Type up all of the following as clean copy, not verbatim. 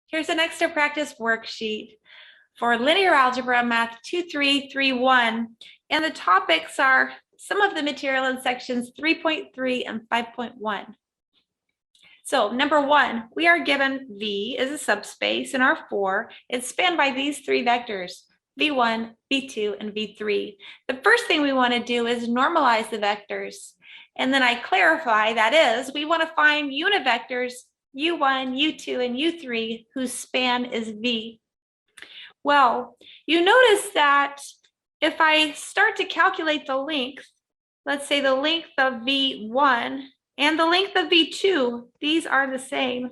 Here's an extra practice worksheet for linear algebra math 2331. And the topics are some of the material in sections 3.3 and 5.1. So number one, we are given V is a subspace in R4. It's spanned by these three vectors, V1, V2, and V3. The first thing we want to do is normalize the vectors. And then I clarify, that is, we want to find unit vectors U1, U2, and U3 whose span is V. Well, you notice that if I start to calculate the length, let's say the length of V1 and the length of V2, these are the same.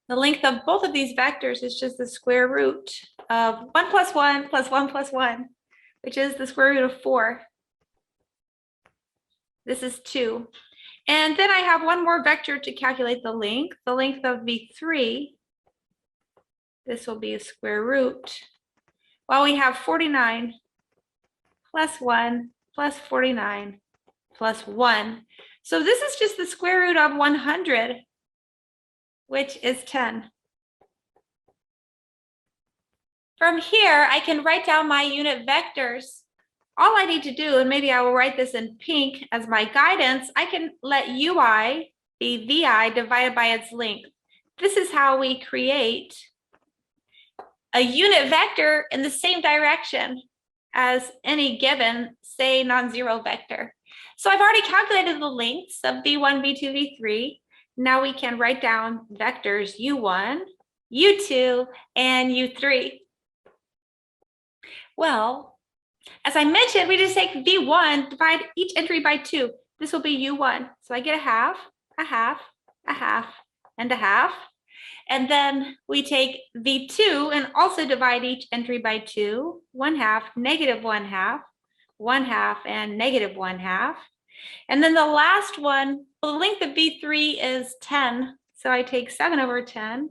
The length of both of these vectors is just the square root of 1 plus 1 plus 1 plus 1, which is the square root of 4. This is 2. And then I have one more vector to calculate the length of V3. This will be a square root. Well, we have 49 plus 1 plus 49 plus 1. So this is just the square root of 100, which is 10. From here, I can write down my unit vectors. All I need to do, and maybe I will write this in pink as my guidance, I can let UI be VI divided by its length. This is how we create a unit vector in the same direction as any given, say, non-zero vector. So I've already calculated the lengths of V1, V2, V3. Now we can write down vectors U1, U2, and U3. Well, as I mentioned, we just take V1, divide each entry by 2. This will be U1. So I get a half, a half, a half, and a half. And then we take V2 and also divide each entry by 2, 1/2, negative 1/2, 1/2, and negative 1/2. And then the last one, well, the length of V3 is 10. So I take 7 over 10.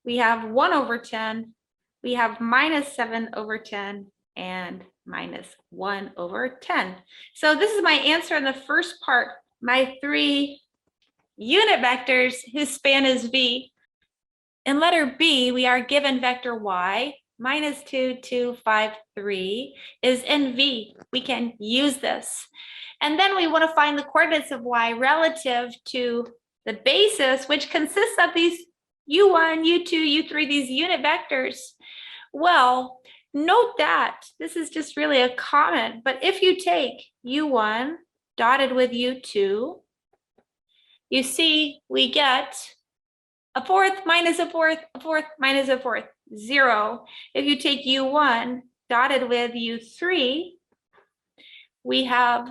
We have 1 over 10. We have minus 7 over 10 and minus 1 over 10. So this is my answer in the first part, my 3 unit vectors whose span is V. In letter B, we are given vector Y, minus 2, 2, 5, 3 is in V. We can use this. And then we want to find the coordinates of Y relative to the basis, which consists of these U1, U2, U3, these unit vectors. Well, note that this is just really a comment, but if you take U1 dotted with U2, you see we get a fourth minus a fourth, a fourth minus a fourth, 0. If you take U1 dotted with U3, we have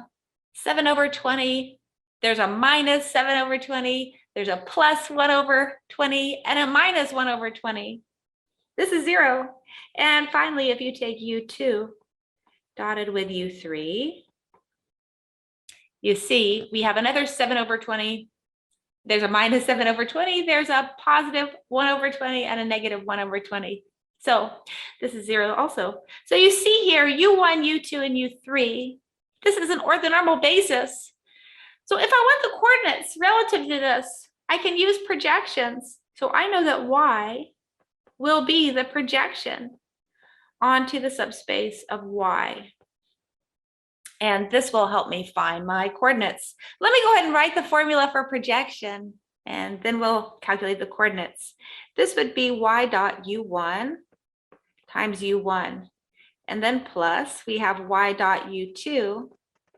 7 over 20. There's a minus 7 over 20. There's a plus 1 over 20 and a minus 1 over 20. This is 0. And finally, if you take U2 dotted with U3, you see we have another 7 over 20. There's a minus 7 over 20. There's a positive 1 over 20 and a negative 1 over 20. So this is 0 also. So you see here U1, U2, and U3. This is an orthonormal basis. So if I want the coordinates relative to this, I can use projections. So I know that Y will be the projection onto the subspace of Y. And this will help me find my coordinates. Let me go ahead and write the formula for projection, and then we'll calculate the coordinates. This would be Y dot U1 times U1. And then plus, we have Y dot U2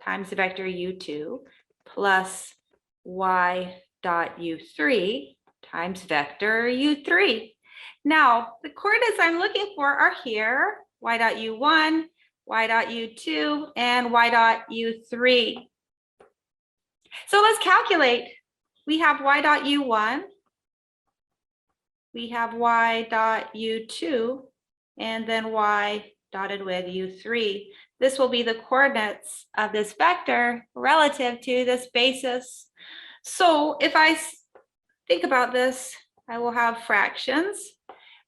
times the vector U2 plus Y dot U3 times vector U3. Now, the coordinates I'm looking for are here, Y dot U1, Y dot U2, and Y dot U3. So let's calculate. We have Y dot U1, we have Y dot U2, and then Y dotted with U3. This will be the coordinates of this vector relative to this basis. So if I think about this, I will have fractions.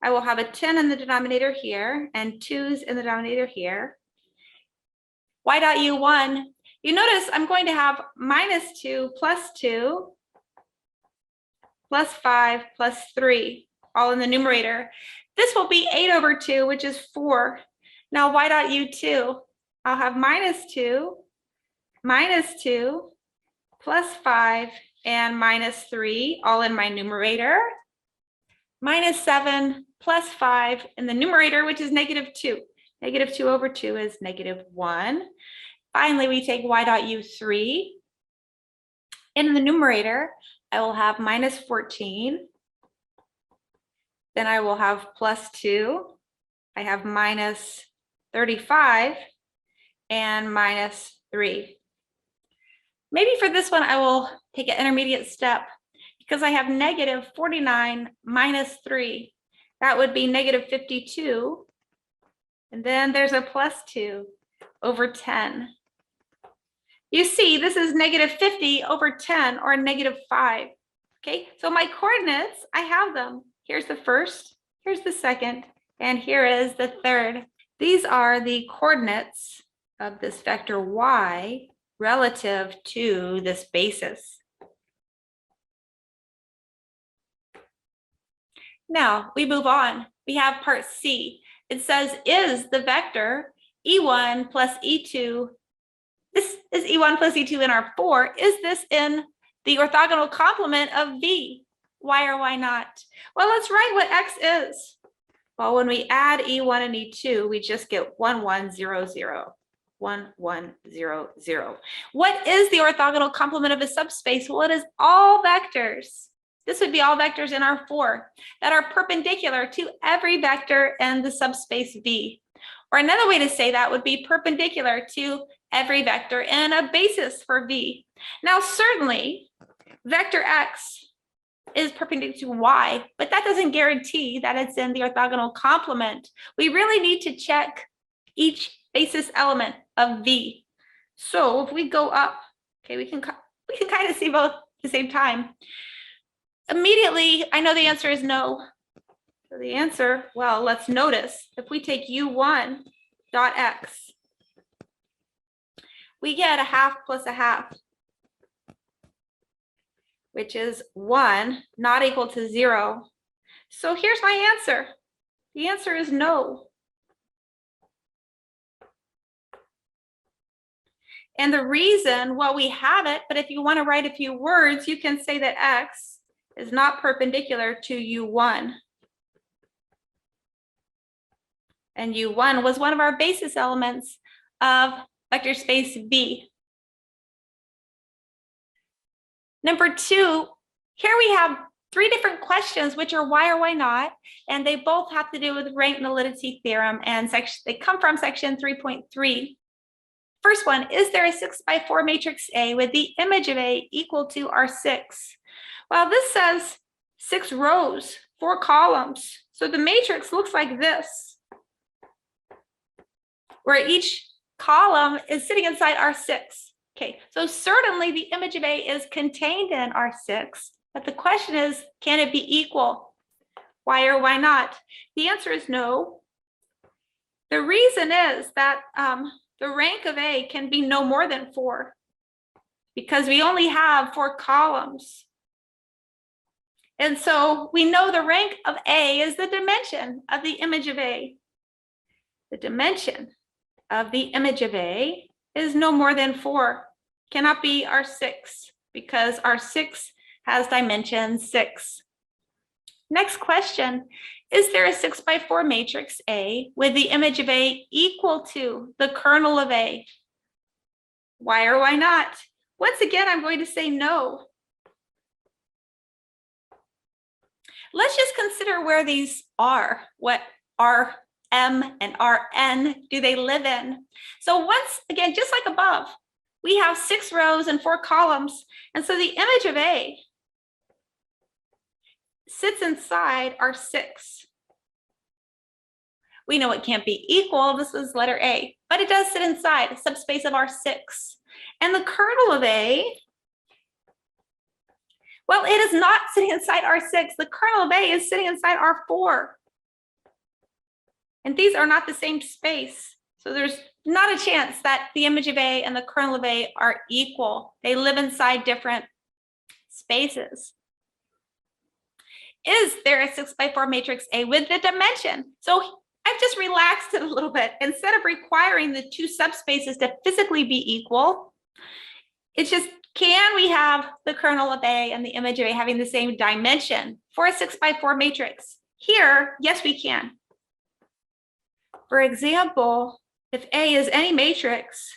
I will have a 10 in the denominator here and 2's in the denominator here. Y dot U1, you notice I'm going to have minus 2 plus 2 plus 5 plus 3, all in the numerator. This will be 8 over 2, which is 4. Now y dot u2, I'll have minus 2, plus 5, and minus 3, all in my numerator. Minus 7 plus 5 in the numerator, which is negative 2. Negative 2 over 2 is negative 1. Finally, we take y dot u3. In the numerator, I will have minus 14. Then I will have plus 2. I have minus 35 and minus 3. Maybe for this one, I will take an intermediate step because I have negative 49 minus 3. That would be negative 52. And then there's a plus 2 over 10. You see, this is negative 50 over 10, or negative 5. Okay, so my coordinates, I have them. Here's the first, here's the second, and here is the third. These are the coordinates of this vector y relative to this basis. Now we move on. We have part C. It says, is the vector e1 plus e2, this is e1 plus e2 in R4, is this in the orthogonal complement of V? Why or why not? Well, let's write what x is. Well, when we add e1 and e2, we just get 1, 1, 0, 0. 1, 1, 0, 0. What is the orthogonal complement of a subspace? Well, it is all vectors. This would be all vectors in R4 that are perpendicular to every vector in the subspace V. Or another way to say that would be perpendicular to every vector in a basis for V. Now, certainly, vector x is perpendicular to y, but that doesn't guarantee that it's in the orthogonal complement. We really need to check each basis element of V. So if we go up, okay, we can kind of see both at the same time. Immediately, I know the answer is no. So the answer, well, let's notice. If we take u1 dot x, we get a half plus a half, which is 1, not equal to 0. So here's my answer. The answer is no. And the reason, well, we have it, but if you want to write a few words, you can say that x is not perpendicular to u1. And u1 was one of our basis elements of vector space V. Number 2, here we have 3 different questions, which are why or why not, and they both have to do with rank nullity theorem, and they come from section 3.3. First one, is there a 6x4 matrix A with the image of A equal to R6? Well, this says 6 rows, 4 columns. So the matrix looks like this, where each column is sitting inside R6. Okay, so certainly the image of A is contained in R6, but the question is, can it be equal? Why or why not? The answer is no. The reason is that the rank of A can be no more than 4, because we only have 4 columns. And so we know the rank of A is the dimension of the image of A. The dimension of the image of A is no more than 4. Cannot be R6, because R6 has dimension 6. Next question, is there a 6x4 matrix A with the image of A equal to the kernel of A? Why or why not? Once again, I'm going to say no. Let's just consider where these are. What Rm and Rn do they live in? So once again, just like above, we have 6 rows and 4 columns. And so the image of A sits inside R6. We know it can't be equal. This is letter A, but it does sit inside a subspace of R6. And the kernel of A, well, it is not sitting inside R6. The kernel of A is sitting inside R4. And these are not the same space. So there's not a chance that the image of A and the kernel of A are equal. They live inside different spaces. is there a 6x4 matrix A with the dimension? So I've just relaxed it a little bit. Instead of requiring the two subspaces to physically be equal, it's just, can we have the kernel of A and the image of A having the same dimension for a 6x4 matrix? Here, yes, we can. For example, if A is any matrix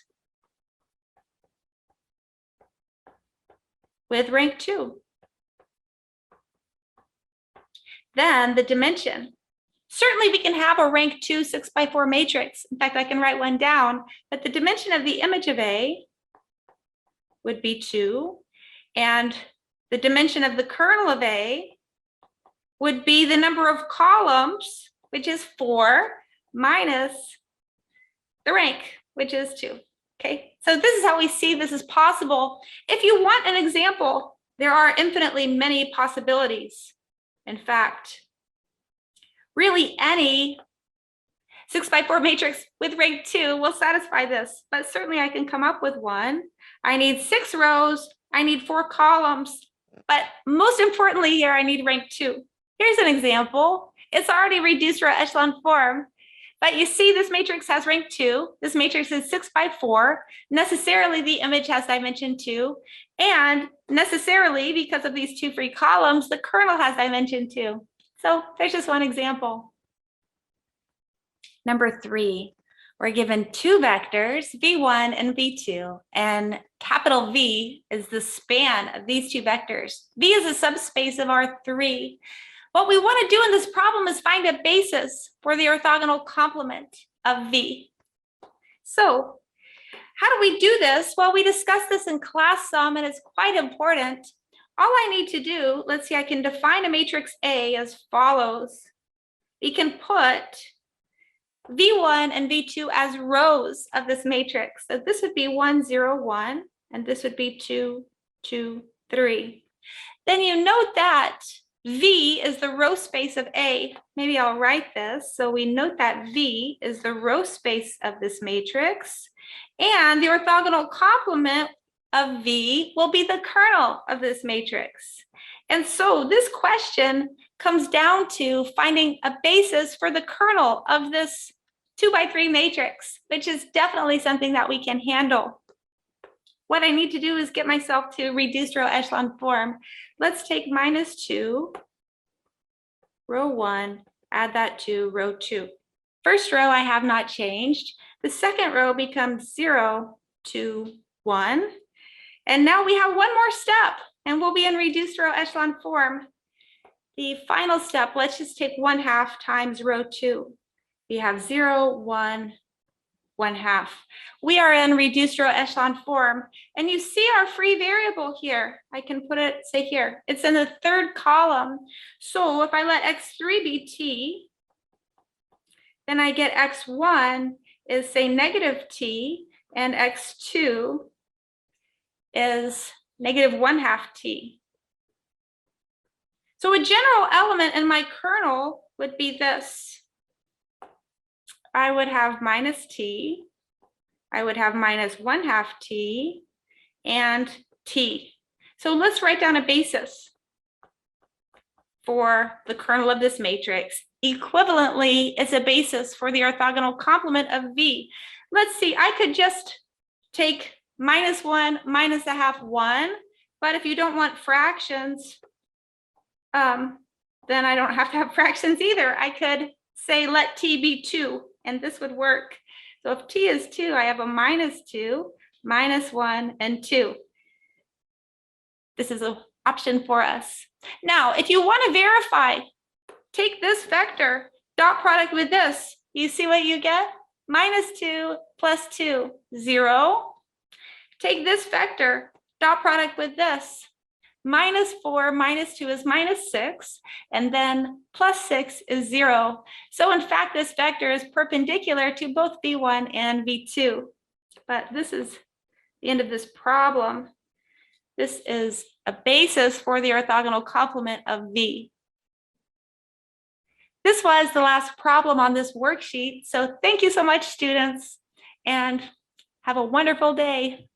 with rank 2, then the dimension. Certainly we can have a rank 2 6x4 matrix. In fact, I can write one down, but the dimension of the image of A would be 2, and the dimension of the kernel of A would be the number of columns, which is 4, minus the rank, which is 2. Okay, so this is how we see this is possible. If you want an example, there are infinitely many possibilities. In fact, really any 6x4 matrix with rank 2 will satisfy this, but certainly I can come up with one. I need 6 rows, I need 4 columns, but most importantly here, I need rank 2. Here's an example. It's already reduced row echelon form, but you see this matrix has rank 2. This matrix is 6x4. Necessarily the image has dimension 2, and necessarily because of these 2 free columns, the kernel has dimension 2. So there's just one example. Number 3, we're given 2 vectors, v1 and v2, and capital V is the span of these 2 vectors. V is a subspace of R3. What we want to do in this problem is find a basis for the orthogonal complement of V. So how do we do this? Well, we discussed this in class some, and it's quite important. All I need to do, let's see, I can define a matrix A as follows. We can put V1 and V2 as rows of this matrix. So this would be 1, 0, 1, and this would be 2, 2, 3. Then you note that V is the row space of A. Maybe I'll write this. So we note that V is the row space of this matrix, and the orthogonal complement of V will be the kernel of this matrix. And so this question comes down to finding a basis for the kernel of this 2x3 matrix, which is definitely something that we can handle. What I need to do is get myself to reduced row echelon form. Let's take -2, row 1, add that to row 2. First row I have not changed. The second row becomes 0, 2, 1. And now we have one more step, and we'll be in reduced row echelon form. The final step, let's just take 1/2 times row 2. We have 0, 1, 1/2. We are in reduced row echelon form, and you see our free variable here. I can put it, say here, it's in the 3rd column. So if I let x3 be t, then I get x1 is, say, -t, and x2 is -1/2 t. So a general element in my kernel would be this. I would have -t, I would have -1/2 t, and t. So let's write down a basis for the kernel of this matrix. Equivalently, it's a basis for the orthogonal complement of V. Let's see, I could just take -1, -1/2, 1, but if you don't want fractions, then I don't have to have fractions either. I could say let t be 2, and this would work. So if t is 2, I have a -2, -1, and 2. This is an option for us. Now, if you want to verify, take this vector, dot product with this. You see what you get? -2 plus 2, 0. Take this vector, dot product with this. -4 minus 2 is -6, and then +6 is 0. So in fact, this vector is perpendicular to both V1 and V2. But this is the end of this problem. This is a basis for the orthogonal complement of V. This was the last problem on this worksheet. So thank you so much, students, and have a wonderful day.